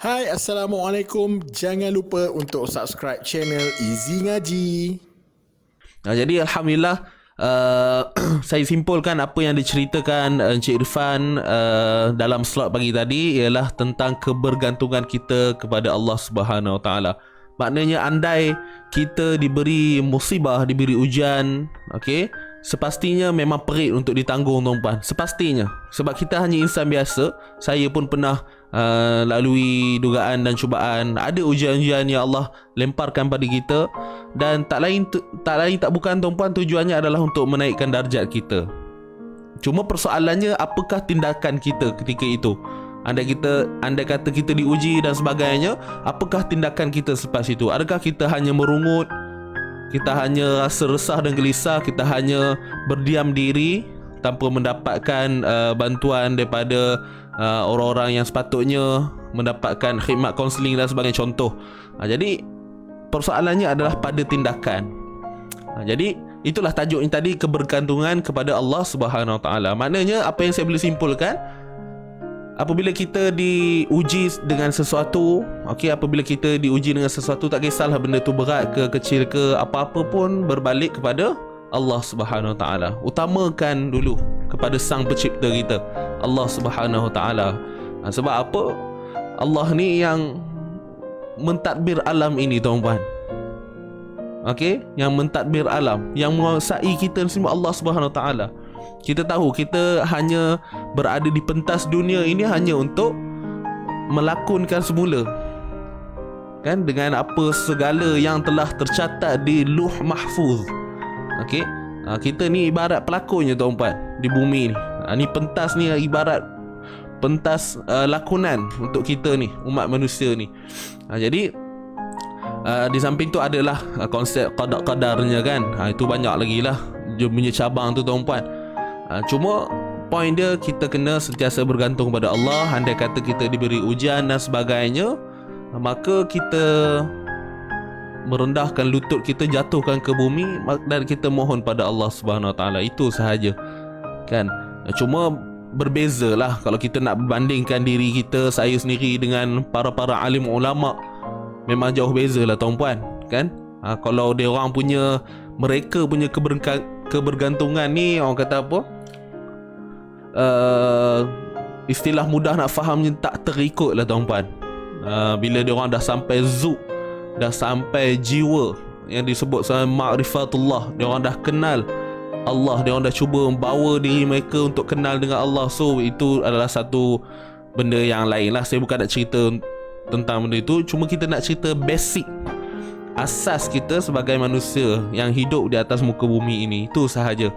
Hai, Assalamualaikum. Jangan lupa untuk subscribe channel Easy Ngaji. Jadi Alhamdulillah, saya simpulkan apa yang diceritakan Encik Irfan dalam slot pagi tadi ialah tentang kebergantungan kita kepada Allah Subhanahu Wa Taala. Maknanya andai kita diberi musibah, diberi ujian, okey, sepastinya memang perit untuk ditanggung, tuan-puan. Sepastinya. Sebab kita hanya insan biasa. Saya pun pernah lalui dugaan dan cubaan. Ada ujian-ujian yang Allah lemparkan pada kita, dan tak lain tak bukan, tuan-puan, tujuannya adalah untuk menaikkan darjat kita. Cuma persoalannya, apakah tindakan kita ketika itu? Andai kata kita diuji dan sebagainya, apakah tindakan kita selepas itu? Adakah kita hanya merungut, kita hanya rasa resah dan gelisah, kita hanya berdiam diri tanpa mendapatkan bantuan daripada orang-orang yang sepatutnya mendapatkan khidmat kaunseling dan sebagainya, contoh. Jadi persoalannya adalah pada tindakan. Jadi itulah tajuknya tadi, kebergantungan kepada Allah Subhanahu Wa Taala. Maknanya apa yang saya boleh simpulkan, apabila kita diuji dengan sesuatu, okey, apabila kita diuji dengan sesuatu, tak kisahlah benda tu berat ke kecil ke apa-apa pun, berbalik kepada Allah Subhanahu Wa Taala. Utamakan dulu kepada Sang Pencipta kita, Allah Subhanahu Wa Taala. Sebab apa? Allah ni yang mentadbir alam ini, tuan-puan. Okey, yang mentadbir alam, yang menguasai kita semua, Allah Subhanahu Wa Taala. Kita tahu kita hanya berada di pentas dunia ini hanya untuk melakonkan semula, kan, dengan apa segala yang telah tercatat di Lauh Mahfuz. Okey, kita ni ibarat pelakonnya, tuan-puan, di bumi ni. Ni pentas ni ibarat pentas lakonan untuk kita ni, umat manusia ni. Jadi di samping tu adalah konsep qadar-qadarnya, kan. Itu banyak lagi lah dia punya cabang tu, tuan-puan. Cuma poin dia, kita kena sentiasa bergantung pada Allah. Andai kata kita diberi ujian dan sebagainya, maka kita merendahkan lutut kita, jatuhkan ke bumi dan kita mohon pada Allah Subhanahu Wa Taala. Itu sahaja, kan. Cuma berbezalah kalau kita nak berbandingkan diri kita, saya sendiri, dengan para alim ulama. Memang jauh bezalah, tuan-puan, kan. Kalau dia orang punya, mereka punya kebergantungan ni, orang kata apa, istilah mudah nak fahamnya, tak terikut lah, tuan-puan. Bila dia orang dah sampai zuk, dah sampai jiwa yang disebut sebagai ma'rifatullah, dia orang dah kenal Allah, dia orang dah cuba membawa diri mereka untuk kenal dengan Allah. So itu adalah satu benda yang lain lah. Saya bukan nak cerita tentang benda itu, cuma kita nak cerita basic, asas kita sebagai manusia yang hidup di atas muka bumi ini. Itu sahaja.